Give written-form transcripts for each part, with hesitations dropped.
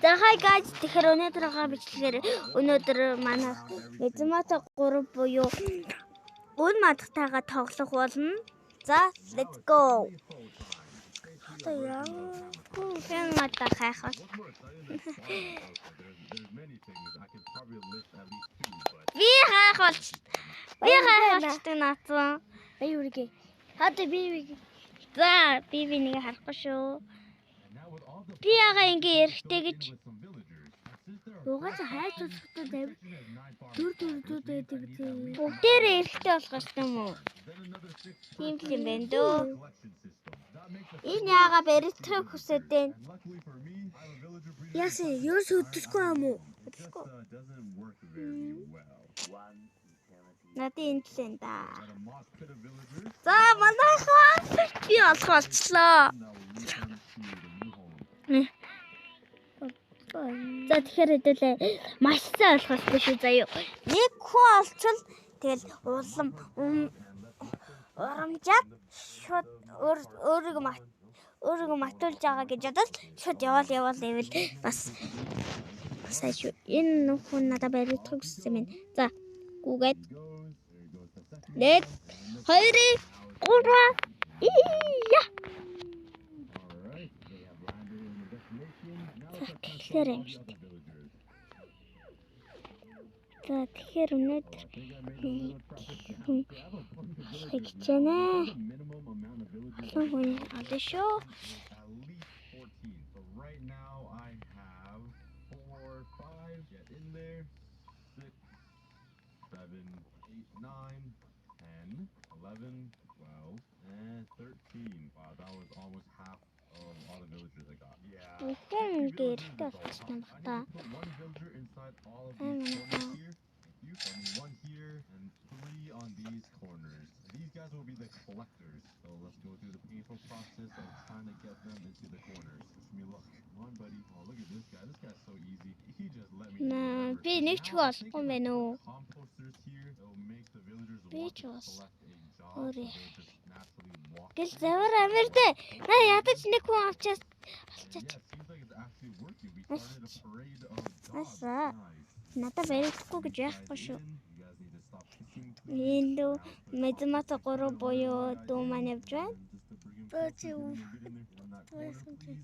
За hi guys, тэгэхээр өнөөдөр бичлэгээр өнөөдөр манай Mezumata 3 буюу өн мадтайгаа тоглох болно. За let's go. Яа. Хэн мадтай хайхаа. Би хайхаалчдаг наацсан. Би үргээ. Хатаа би. За би нэг харахгүй шүү. Би яага ингэ эрэхтэй гэж угаас хайж үзэхдээ дүр байдаг тийм. Бүгдээрээ эрэхтэй болох юм уу? Тийм л юм байна дөө. Энэ яага баригтрах хүсэж байна. Яасан ерөөс өдөсгүй юм уу? Өдөсгүй. Надад энэ л энэ да. За манайхаа би олох болчлоо. За тэгэхээр хэдүүлээ маш сайн болох хэрэгтэй шүү заяа. Нэг хүн олчвол тэгэл улам урамжаад шууд өөрийгөө матуулж байгаа гэж бодоод шууд яваал ивэл бас сайн шүү. Энэ хүн надад баригдах гэсэн юм. За гүгээд 1 2 3 ия. Тэгэхээр юм шүү дээ. За тэгэхээр өнөөдөр хичээнэ. Олон шүү. One here and 3 on these corners. These guys will be the collectors. So let's go through the painful process of trying to get them into the corners. Wish me luck. Come on, buddy. Oh, look at this guy. This guy's so easy. He just let me. Би нэг ч болохгүй байна уу? Composters here. They'll make the villagers Би want ч to бас. collect a job. So they just naturally walk. Гэл завар амирдэ. На ядаж нэг хүн авчаад Yeah, it seems like it's actually working. We started a parade of jobs. Аса. Надад баригдахгүй гэж яахгүй шүү. You guys need to stop kicking. Эндүү Mezumata 3 буюу дүү маань явж байна. Just to bring him in there. Get in there.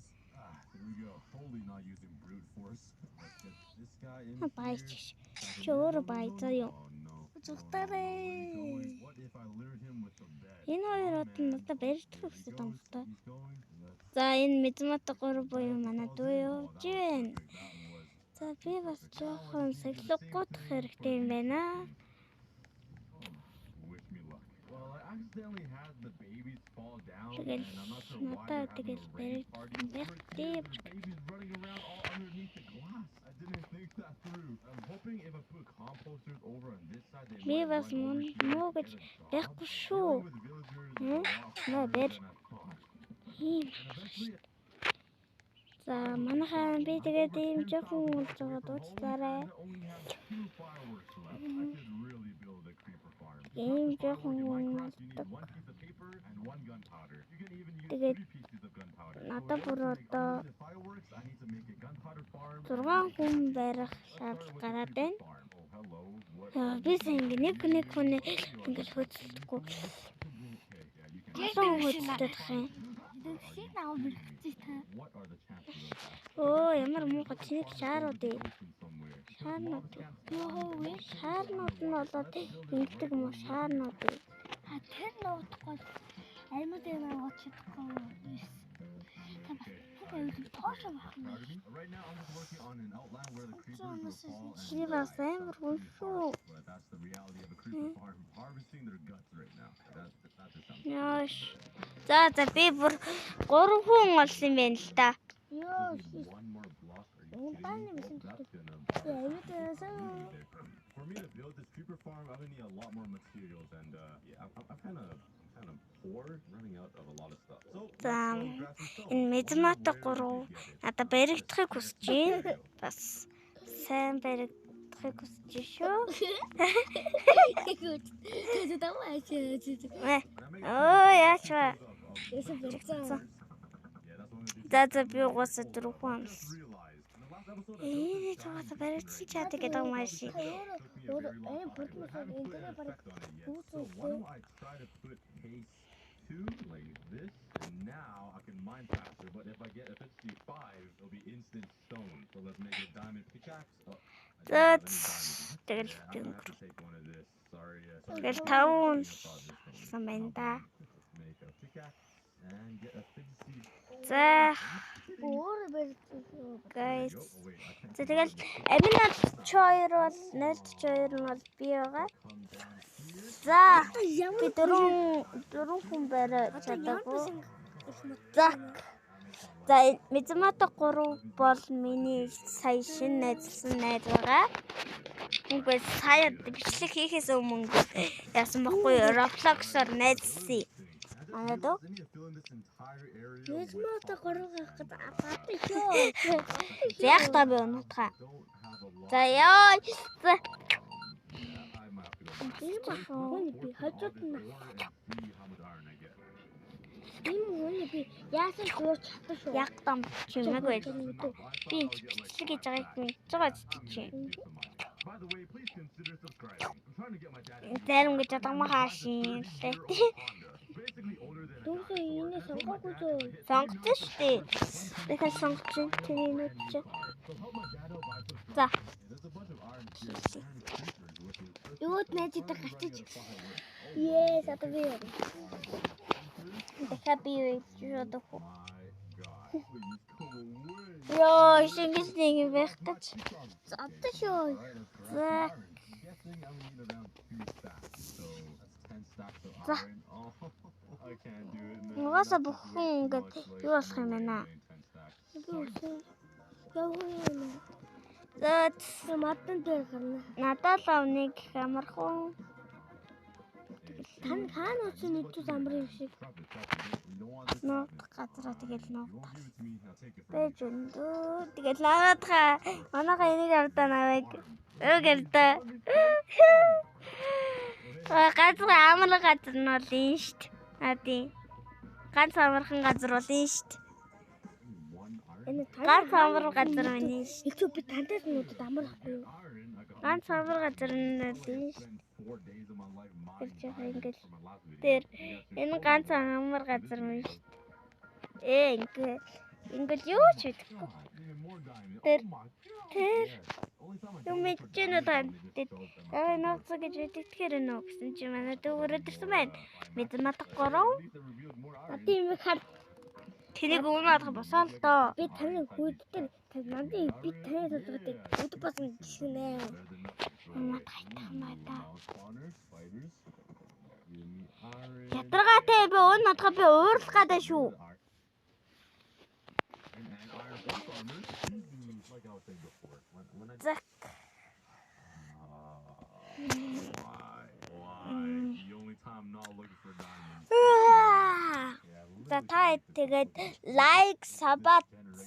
There we go. Totally not using brute force. Let's get this guy in here. Баяж. Чи өөрөө баязаа юу? Oh no. Зүгтарээ. What if I lured him with the bed? Энэ хоёрод нь надад баригдах гэсэн юм байна. He's going. За энэ Mezumata 3 буюу манай дүү явж байна. За би бас жоохон сахилгагуудах хэрэгтэй юм байна. Wish me luck. Well, I accidentally had the babies fall down, Тэгэл and I'm not sure why надад they're having тэгэл a raid party. баригдах There were babies running around all underneath the glass. I didn't think that through. I'm hoping if I put composters over on this side, they Би might бас run over here муу and гэж get a job. байхгүй Dealing шүү. with villagers is a lot Наа harder бэр. than I thought. Ийм. And eventually, За манайхаа би тэгээд ийм жоохон болж байгаа дууцлаарай. I only have 2 fireworks left. I could really build a creeper farm. Ийм In жоохон Minecraft, you need болдог. 1 piece of paper and 1 gunpowder. You can even use Тэгээд 3 pieces of gunpowder. надад бүр одоо The fireworks, I need to make a gunpowder farm. 6 хүн барих шаардлага гараад байна. Oh, hello. What? Яа би ингэ нэг хүн ингэж хөдөлгөхгүй. Okay, yeah, you can. Олон хөдөлдөг юм. What are the chances of that? Оо ямар муухай чиний шаарууд ээ. Somewhere. Шаарнууд. Шаарнууд нь болоод ингэдэг юм уу шаарнууд ээ. Тэр нутгой аймаг дээр очихгүй биш. Тоошоо байна. Right now, I'm just working on an outline where the creepers will fall. Чи бас амар хүн шүү. But that's the reality of a creeper farm. Harvesting their guts right now. That's the sound. Яаш. За би бүр 3 хүн олсон юм байна л да. Ёо. One more block. Are you kidding Таны me? мэсэн That's gonna. аймаг дээрээс For me to build this creeper farm, I'm gonna need a lot more materials, and yeah, I'm kind of poor, running out of a lot of stuff. So За let's grab some stone. энэ Mezumata 3 надад баригдахыг хүсэж байна. Бас сайн баригдахыг хүсэж шүү. Тэгээд даваа чи. Оо яач вэ? Ясаа баригцсан. За би угаасаа 4 хүн амс. Realized in the last Ini cuma sebenarnya sih cantik kita masih. Like this, and now I can mine faster. But if it's the 5, it'll be instant stone. So let's make a diamond pickaxe. Oh, That's I'm gonna have to take one of this. Sorry. There's tones. Samantha. Make a pickaxe and get a fig seed. За guys. За тэгэл Аминат 2 бол 0.2 нь бол би байгаа. За би дөрвөн хүн барай чадаагүй. За Мизмата 3 бол миний сая шин найзлсан найз байгаа. Үгүй сая бичлэг хийхээс өмнө яасан баггүй Roblox-оор найзлсан. Анадо. Мизмата горгох гэдэг апатай шүү. Яг та би унутгаа. За ёо. За. Энэ бахаа би хажууд нь. Энэ би яасан гооч чадсан шүү. Яг там чимээгүй. Би бичлэг хийж байгааг мэдчихэж чи. Зарим гэж атамаа хаашин лээ. Түүнээ энэ сонгоогүй зөө. Сонгосон шүү дээ. Тэгэхээр сонгоч тэний нүд чи. За. Юуд найзтай гацчих. Yes, ата би. Тэгэхээр би юудах уу? Ёо, шингэж нэг байх гэж. Заддаг шүү. За. За. Угаасаа бүхэн ингээд юу болох юм бэ наа? За, Матан дээр гарна. надад л авныг амархан. Тань хаана очив нэгдүс амрын шиг. Нуух газараа тэгэл нуух. Бэж өндөө. Тэгэл наадхаа. Манайха энийг авдаа навыг. Өгөрдөө. Газар амархан газар нь бол энэ штт. Ади. Ганц амархан газар бол энэ штт. Энэ Ганц амархан газар нь штт. YouTube би тантай нуудад амархгүй юу? Ганц амархан газар нь л энэ штт. Ингээл тэр энэ ганц амар газар юм шүү дээ. Ингээл юу ч хийхгүй. Тэр юм мэдчихэнэ тань. Нууц гэж итгэхээр нөө гэсэн чи манай дүүрээд ирсэн байна. Мизмата 3. Тийм хар Тэнийг уунаад босоо л доо. би таны хүйдтэй надад би таны тодорхой өдөр басан гişнэ. Мат хайтах надаа. Ятаргаатай би уун надгаа би уурлах гадаа шүү. Зак. За та тэгээд лайк,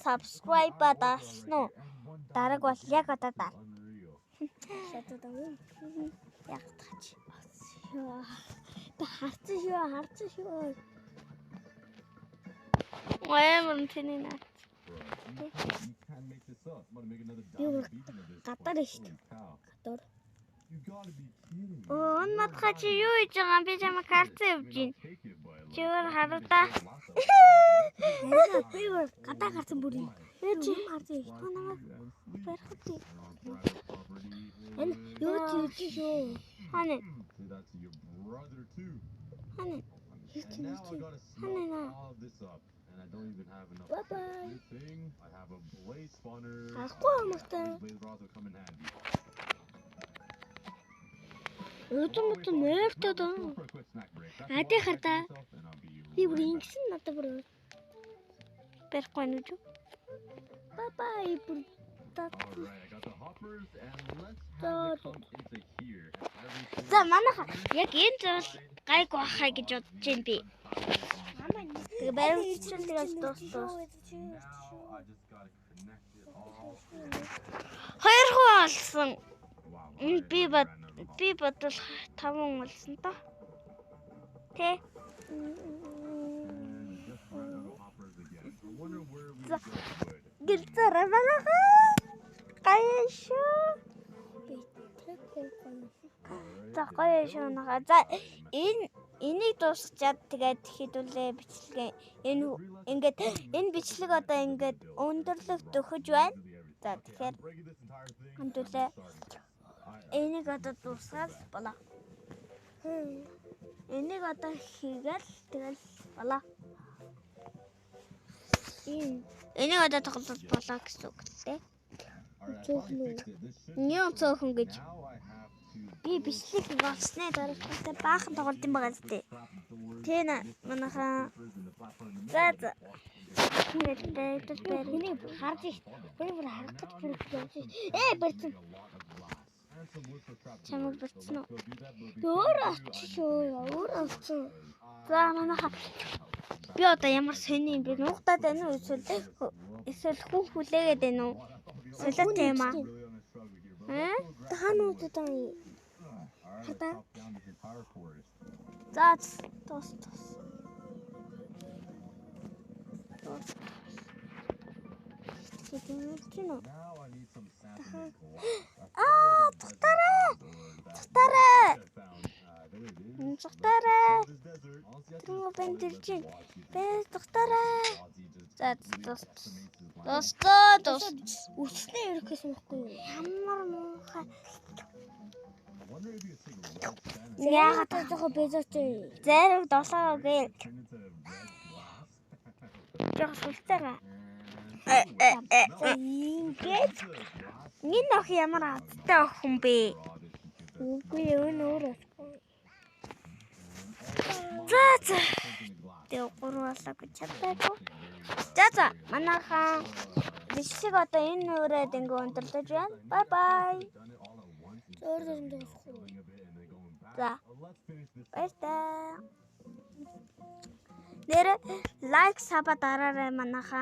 subscribe даасан уу? Дараг бол яг одоо даа. Яг таач. Та харцсан шүү. Мөн тэний наа. Гадар шүү. Гадар. Оо надад чи юу хийж байгаа юм бэ? Чамайг харцсан явж байна. Чигээр харуудаа. Би гадаа гарсан бүр юм. Чи харсан их тоо намайг барих үү? Энэ юу чи шүү. Хане. And now I gotta smoke all this up, and I don't even have enough. Bye bye. Good thing I have a blaze spawner. Ахгүй амартай. Blaze rods will come in handy. Өдөр нэртэй даа. For a quick snack break. Адэ хардаа. And I'll be Би бүр ингэсэн надад бүр Барихгүй нүж. bye bye бүр Alright, I got the hoppers, and let's have it come into here. За манайха яг энэ зүйл гайг бахаа гэж бодож юм би. Тэгээ баримтчил тэгэл дуустал. Now I just gotta connect it all. Хоёр хуу олсон. Wow. Би бодвол 5 олсон то. Тэ. And just run out of hoppers again. I wonder where we За. go good. Гэлцээрээ манайха. За гоё шуунаха. За энийг дуусчаад тэгээд хэдүүлээ бичлэгээ ингээд энэ бичлэг одоо ингээд өндөрлөгт өгөж байна. За тэгэхээр хэдүүлээ энийг одоо дуусгал болоо. Энийг одоо хийгээл тэгэл болоо. Энийг одоо тоглож болоо гэсэн үг лээ. Нё цөөхөн гэж би бичлэг болсны дараатай баахан тоглож юм байгаа л дээ. Тэ манайхаа за миний харж ий. Миний бүр харагдаж бүр явж ий. Барьсан. Чамд барьсан уу? Өөр очсон. За манайхаа би одоо ямар сони юм бэ? Нуугтаад байна уу? Эсвэл хүн хүлээгээд байна уу? Солиот юм аа. Таанууд одоо хата. За тус. Цухтараа. Труу бэнтэрчин. Цухтараа. За тус. Үснээ ерөөс мэхгүй юу? Ямар муухай. Яагаад таахгүй бэзэж. Зэрэг долоогээ. Жоо султараа. Ингээд энэ ох ямар азтай охин бэ? Үгүй өөр. За. Тэг гурвалаа гэж чадаагүй. За манайхаа бичлэг одоо энэ нүрээд ингээ өндөрлөж байна. Бай. Өөр юм дуусахгүй. За. Баярлалаа. Нэр лайк саба дараарай манайхаа.